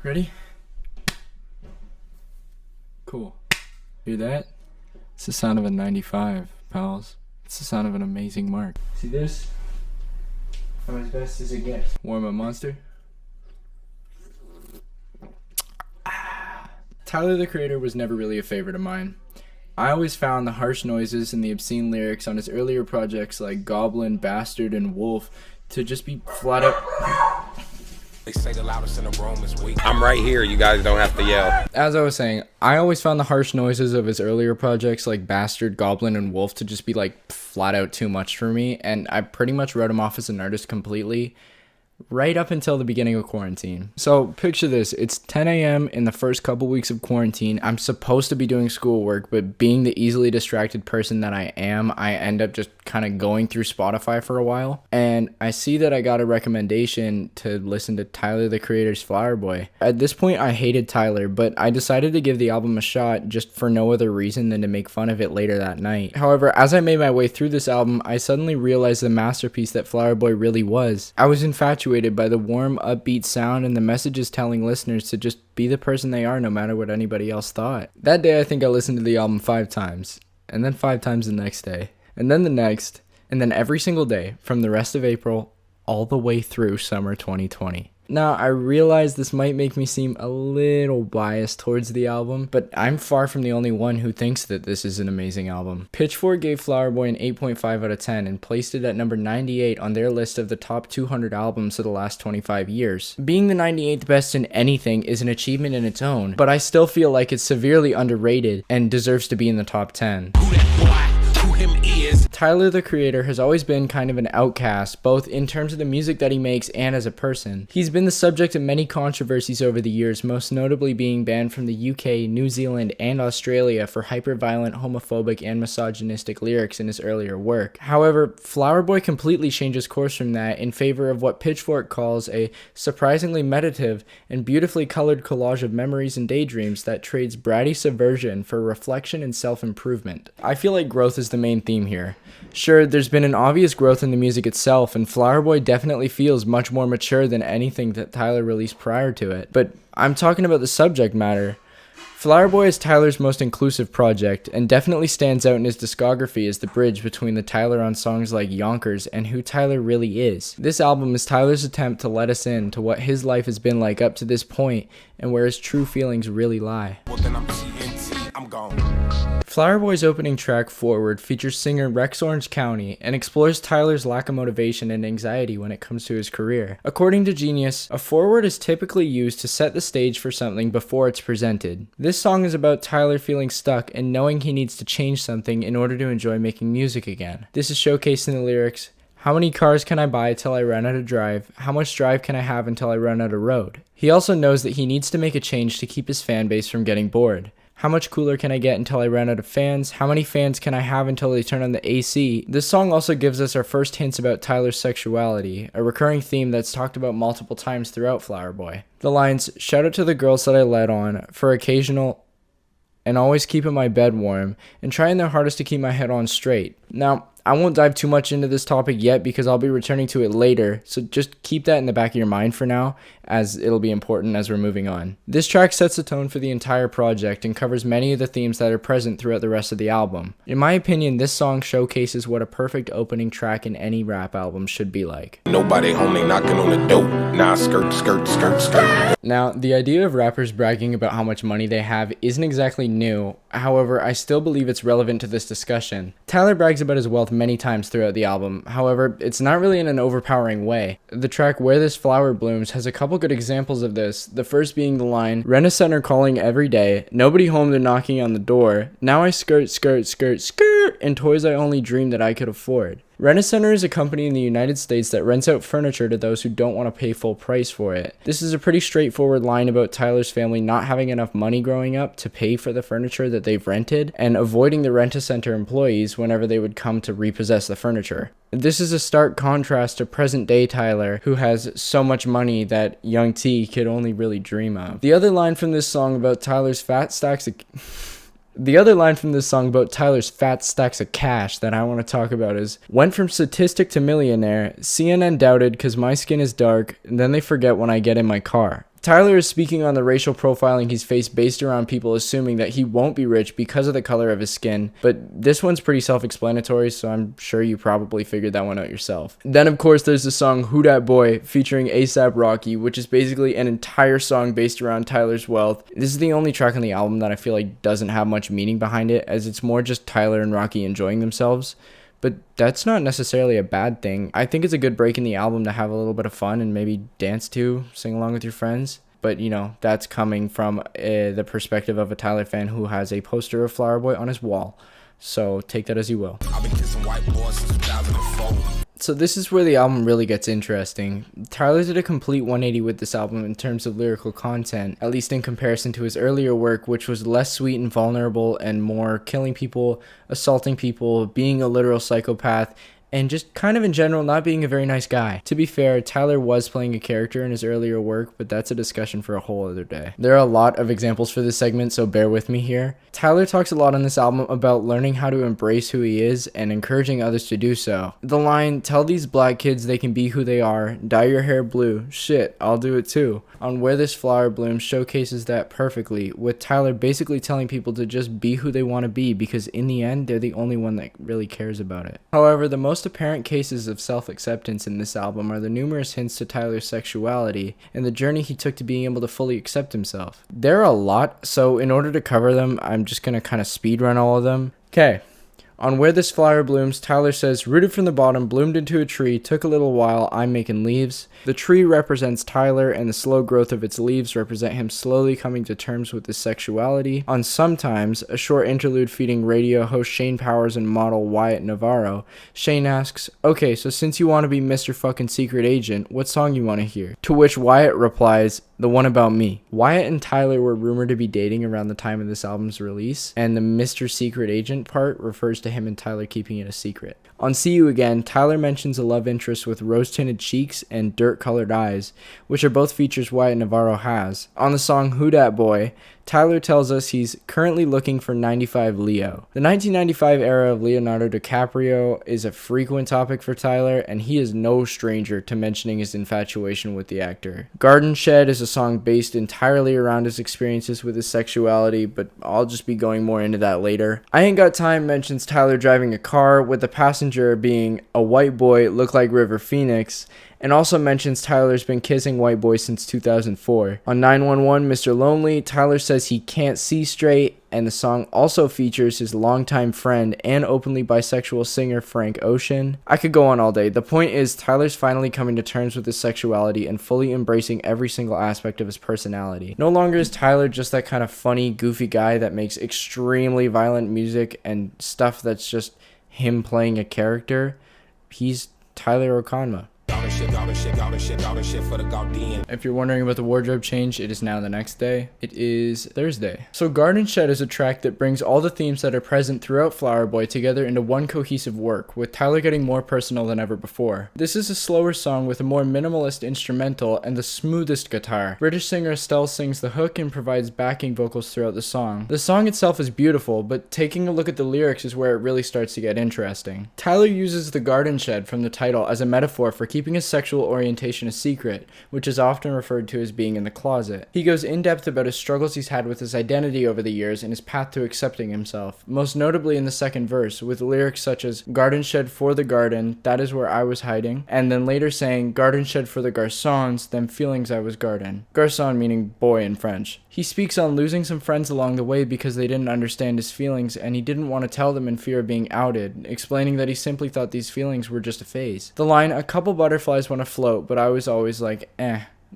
Ready? Cool. Hear that? It's the sound of a 95, pals. It's the sound of an amazing mark. See this? I'm as best as it gets. Warm up monster. Tyler, the Creator, was never really a favorite of mine. I always found the harsh noises and the obscene lyrics on his earlier projects like Goblin, Bastard, and Wolf to just be flat out... They say the loudest in the room is weak. I'm right here, you guys don't have to yell. As I was saying, I always found the harsh noises of his earlier projects like Bastard, Goblin, and Wolf to just be like flat out too much for me, and I pretty much wrote him off as an artist completely. Right up until the beginning of quarantine. So picture this, it's 10 a.m. in the first couple weeks of quarantine. I'm supposed to be doing schoolwork, but being the easily distracted person that I am, I end up just kind of going through Spotify for a while. And I see that I got a recommendation to listen to Tyler, the Creator's Flower Boy. At this point, I hated Tyler, but I decided to give the album a shot just for no other reason than to make fun of it later that night. However, as I made my way through this album, I suddenly realized the masterpiece that Flower Boy really was. I was infatuated by the warm, upbeat sound and the messages telling listeners to just be the person they are no matter what anybody else thought. That day, I think I listened to the album 5 times, and then 5 times the next day, and then the next, and then every single day from the rest of April all the way through summer 2020. Now, I realize this might make me seem a little biased towards the album, but I'm far from the only one who thinks that this is an amazing album. Pitchfork gave Flower Boy an 8.5 out of 10 and placed it at number 98 on their list of the top 200 albums of the last 25 years. Being the 98th best in anything is an achievement in its own, but I still feel like it's severely underrated and deserves to be in the top 10. Tyler, the Creator, has always been kind of an outcast, both in terms of the music that he makes and as a person. He's been the subject of many controversies over the years, most notably being banned from the UK, New Zealand, and Australia for hyper-violent, homophobic, and misogynistic lyrics in his earlier work. However, Flower Boy completely changes course from that in favor of what Pitchfork calls a surprisingly meditative and beautifully colored collage of memories and daydreams that trades bratty subversion for reflection and self-improvement. I feel like growth is the main theme here. Sure, there's been an obvious growth in the music itself, and Flower Boy definitely feels much more mature than anything that Tyler released prior to it, but I'm talking about the subject matter. Flower Boy is Tyler's most inclusive project, and definitely stands out in his discography as the bridge between the Tyler on songs like Yonkers and who Tyler really is. This album is Tyler's attempt to let us in to what his life has been like up to this point, and where his true feelings really lie. Well, then I'm TNT, I'm gone. Flower Boy's opening track, Forward, features singer Rex Orange County and explores Tyler's lack of motivation and anxiety when it comes to his career. According to Genius, a forward is typically used to set the stage for something before it's presented. This song is about Tyler feeling stuck and knowing he needs to change something in order to enjoy making music again. This is showcased in the lyrics, "How many cars can I buy till I run out of drive? How much drive can I have until I run out of road?" He also knows that he needs to make a change to keep his fan base from getting bored. How much cooler can I get until I run out of fans? How many fans can I have until they turn on the AC? This song also gives us our first hints about Tyler's sexuality, a recurring theme that's talked about multiple times throughout Flower Boy. The lines, "Shout out to the girls that I let on, for occasional and always keeping my bed warm, and trying their hardest to keep my head on straight." Now, I won't dive too much into this topic yet because I'll be returning to it later, so just keep that in the back of your mind for now, as it'll be important as we're moving on. This track sets the tone for the entire project and covers many of the themes that are present throughout the rest of the album. In my opinion, this song showcases what a perfect opening track in any rap album should be like. Nobody home, they knocking on the door. Nah, skirt, skirt, skirt, skirt. Now, the idea of rappers bragging about how much money they have isn't exactly new. However, I still believe it's relevant to this discussion. Tyler brags about his wealth many times throughout the album. However, it's not really in an overpowering way. The track Where This Flower Blooms has a couple good examples of this, the first being the line, "Rent a center calling every day, nobody home, they're knocking on the door, now I skirt, skirt, skirt, skirt, and toys I only dreamed that I could afford." Rent-A-Center is a company in the United States that rents out furniture to those who don't want to pay full price for it. This is a pretty straightforward line about Tyler's family not having enough money growing up to pay for the furniture that they've rented, and avoiding the Rent-A-Center employees whenever they would come to repossess the furniture. This is a stark contrast to present-day Tyler, who has so much money that young T could only really dream of. The other line from this song about Tyler's fat stacks of cash that I want to talk about is, "Went from statistic to millionaire, CNN doubted cause my skin is dark, and then they forget when I get in my car." Tyler is speaking on the racial profiling he's faced based around people assuming that he won't be rich because of the color of his skin, but this one's pretty self-explanatory, so I'm sure you probably figured that one out yourself. Then of course there's the song Who Dat Boy featuring A$AP Rocky, which is basically an entire song based around Tyler's wealth. This is the only track on the album that I feel like doesn't have much meaning behind it, as it's more just Tyler and Rocky enjoying themselves. But that's not necessarily a bad thing. I think it's a good break in the album to have a little bit of fun and maybe dance to, sing along with your friends. But, you know, that's coming from the perspective of a Tyler fan who has a poster of Flower Boy on his wall. So take that as you will. I've been kissing white boys since 2004. So this is where the album really gets interesting. Tyler did a complete 180 with this album in terms of lyrical content, at least in comparison to his earlier work, which was less sweet and vulnerable and more killing people, assaulting people, being a literal psychopath, and just kind of in general not being a very nice guy. To be fair, Tyler was playing a character in his earlier work, but that's a discussion for a whole other day. There are a lot of examples for this segment, so bear with me here. Tyler talks a lot on this album about learning how to embrace who he is and encouraging others to do so. The line, "Tell these black kids they can be who they are, dye your hair blue, shit, I'll do it too," on Where This Flower Blooms showcases that perfectly, with Tyler basically telling people to just be who they want to be because in the end, they're the only one that really cares about it. However, the most apparent cases of self-acceptance in this album are the numerous hints to Tyler's sexuality and the journey he took to being able to fully accept himself. There are a lot, so in order to cover them, I'm just going to kind of speed run all of them. Okay. On Where This Flower Blooms, Tyler says, "Rooted from the bottom, bloomed into a tree, took a little while, I'm making leaves." The tree represents Tyler, and the slow growth of its leaves represent him slowly coming to terms with his sexuality. On Sometimes, a short interlude feeding radio host Shane Powers and model Wyatt Navarro, Shane asks, "Okay, so since you want to be Mr. fucking Secret Agent, what song you want to hear?" To which Wyatt replies, "The one about me." Wyatt and Tyler were rumored to be dating around the time of this album's release, and the Mr. Secret Agent part refers to him and Tyler keeping it a secret. On See You Again, Tyler mentions a love interest with rose-tinted cheeks and dirt-colored eyes, which are both features Wyatt Navarro has. On the song Who Dat Boy, Tyler tells us he's currently looking for 95 Leo. The 1995 era of Leonardo DiCaprio is a frequent topic for Tyler, and he is no stranger to mentioning his infatuation with the actor. Garden Shed is a song based entirely around his experiences with his sexuality, but I'll just be going more into that later. I Ain't Got Time mentions Tyler driving a car, with the passenger being a white boy look like River Phoenix, and also mentions Tyler's been kissing white boys since 2004. On 911 Mr. Lonely, Tyler says he can't see straight, and the song also features his longtime friend and openly bisexual singer Frank Ocean. I could go on all day. The point is, Tyler's finally coming to terms with his sexuality and fully embracing every single aspect of his personality. No longer is Tyler just that kind of funny, goofy guy that makes extremely violent music and stuff that's just him playing a character. He's Tyler Okonma. If you're wondering about the wardrobe change, it is now the next day. It is Thursday. So Garden Shed is a track that brings all the themes that are present throughout Flower Boy together into one cohesive work, with Tyler getting more personal than ever before. This is a slower song with a more minimalist instrumental and the smoothest guitar. British singer Estelle sings the hook and provides backing vocals throughout the song. The song itself is beautiful, but taking a look at the lyrics is where it really starts to get interesting. Tyler uses the garden shed from the title as a metaphor for keeping his sexual orientation a secret, which is often referred to as being in the closet. He goes in depth about his struggles he's had with his identity over the years and his path to accepting himself, most notably in the second verse, with lyrics such as "Garden shed for the garden, that is where I was hiding," and then later saying "Garden shed for the garçons, them feelings I was garden." Garçon meaning boy in French. He speaks on losing some friends along the way because they didn't understand his feelings and he didn't want to tell them in fear of being outed, explaining that he simply thought these feelings were just a phase. The line, "A couple butterflies want to float, but I was always like,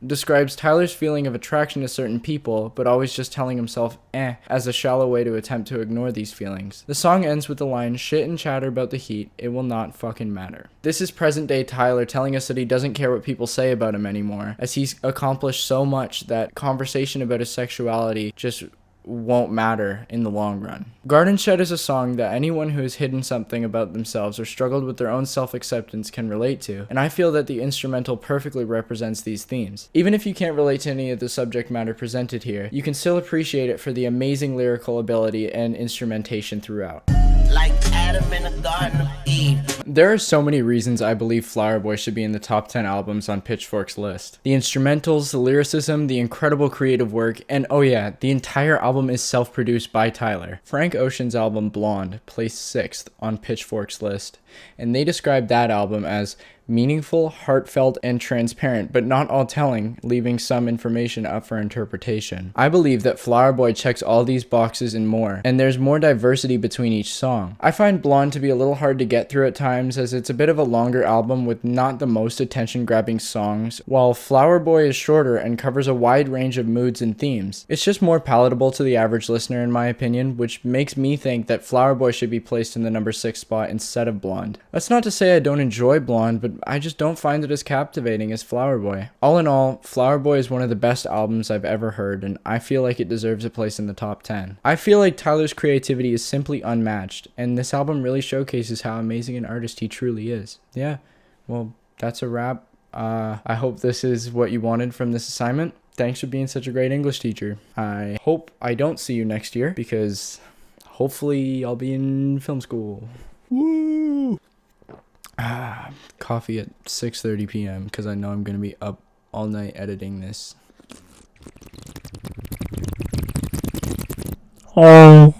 describes Tyler's feeling of attraction to certain people, but always just telling himself as a shallow way to attempt to ignore these feelings. The song ends with the line, "Shit and chatter about the heat, it will not fucking matter." This is present day Tyler telling us that he doesn't care what people say about him anymore, as he's accomplished so much that conversation about his sexuality just won't matter in the long run. Garden Shed is a song that anyone who has hidden something about themselves or struggled with their own self-acceptance can relate to, and I feel that the instrumental perfectly represents these themes. Even if you can't relate to any of the subject matter presented here, you can still appreciate it for the amazing lyrical ability and instrumentation throughout. Like Adam in the Garden of Eve. There are so many reasons I believe Flower Boy should be in the top 10 albums on Pitchfork's list. The instrumentals, the lyricism, the incredible creative work, and oh yeah, the entire album is self-produced by Tyler. Frank Ocean's album Blonde placed 6th on Pitchfork's list, and they described that album as meaningful, heartfelt, and transparent, but not all telling, leaving some information up for interpretation. I believe that Flower Boy checks all these boxes and more, and there's more diversity between each song. I find Blonde to be a little hard to get through at times, as it's a bit of a longer album with not the most attention-grabbing songs, while Flower Boy is shorter and covers a wide range of moods and themes. It's just more palatable to the average listener in my opinion, which makes me think that Flower Boy should be placed in the number 6 spot instead of Blonde. That's not to say I don't enjoy Blonde, but I just don't find it as captivating as Flower Boy. All in all, Flower Boy is one of the best albums I've ever heard, and I feel like it deserves a place in the top 10. I feel like Tyler's creativity is simply unmatched, and this album really showcases how amazing an artist he truly is. Yeah, well, that's a wrap. I hope this is what you wanted from this assignment. Thanks for being such a great English teacher. I hope I don't see you next year, because hopefully I'll be in film school. Woo! Coffee at 6:30 p.m. because I know I'm going to be up all night editing this. Oh.